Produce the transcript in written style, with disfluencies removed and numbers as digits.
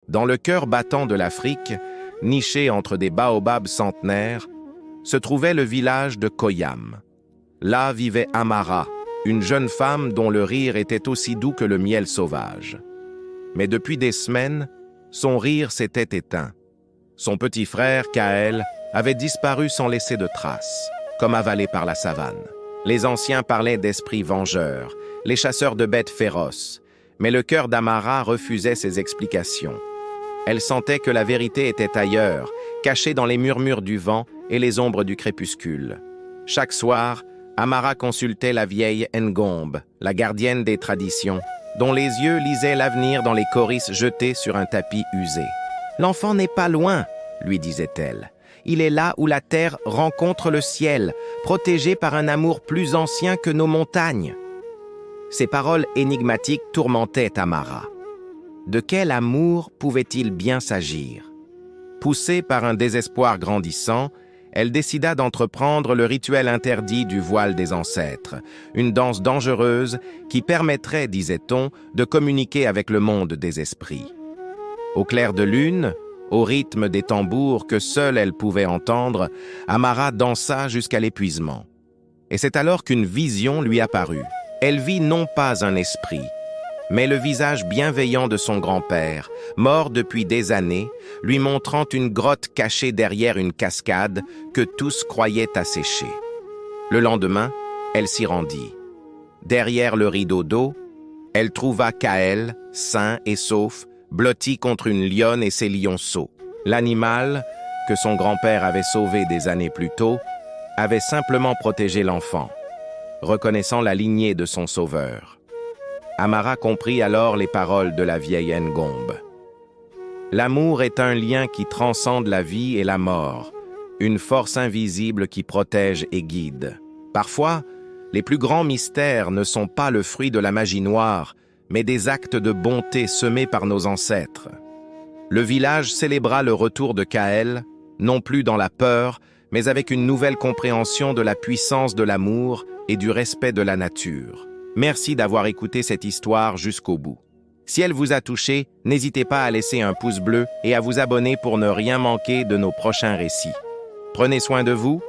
Dans le cœur battant de l'Afrique, niché entre des baobabs centenaires, se trouvait le village de Koyam. Là vivait Amara, une jeune femme dont le rire était aussi doux que le miel sauvage. Mais depuis des semaines, son rire s'était éteint. Son petit frère, Kaël, avait disparu sans laisser de traces, comme avalé par la savane. Les anciens parlaient d'esprits vengeurs, les chasseurs de bêtes féroces, mais le cœur d'Amara refusait ces explications. Elle sentait que la vérité était ailleurs, cachée dans les murmures du vent et les ombres du crépuscule. Chaque soir, Amara consultait la vieille Ngombe, la gardienne des traditions, dont les yeux lisaient l'avenir dans les coris jetés sur un tapis usé. « L'enfant n'est pas loin, » lui disait-elle. « Il est là où la terre rencontre le ciel, protégé par un amour plus ancien que nos montagnes. » Ces paroles énigmatiques tourmentaient Amara. De quel amour pouvait-il bien s'agir? Poussée par un désespoir grandissant, elle décida d'entreprendre le rituel interdit du voile des ancêtres, une danse dangereuse qui permettrait, disait-on, de communiquer avec le monde des esprits. Au clair de lune, au rythme des tambours que seule elle pouvait entendre, Amara dansa jusqu'à l'épuisement. Et c'est alors qu'une vision lui apparut. Elle vit non pas un esprit, mais le visage bienveillant de son grand-père, mort depuis des années, lui montrant une grotte cachée derrière une cascade que tous croyaient assécher. Le lendemain, elle s'y rendit. Derrière le rideau d'eau, elle trouva Kaël, sain et sauf, blotti contre une lionne et ses lionceaux. L'animal, que son grand-père avait sauvé des années plus tôt, avait simplement protégé l'enfant, reconnaissant la lignée de son sauveur. Amara comprit alors les paroles de la vieille Ngombe. L'amour est un lien qui transcende la vie et la mort, une force invisible qui protège et guide. Parfois, les plus grands mystères ne sont pas le fruit de la magie noire, mais des actes de bonté semés par nos ancêtres. Le village célébra le retour de Kaël, non plus dans la peur, mais avec une nouvelle compréhension de la puissance de l'amour et du respect de la nature. Merci d'avoir écouté cette histoire jusqu'au bout. Si elle vous a touché, n'hésitez pas à laisser un pouce bleu et à vous abonner pour ne rien manquer de nos prochains récits. Prenez soin de vous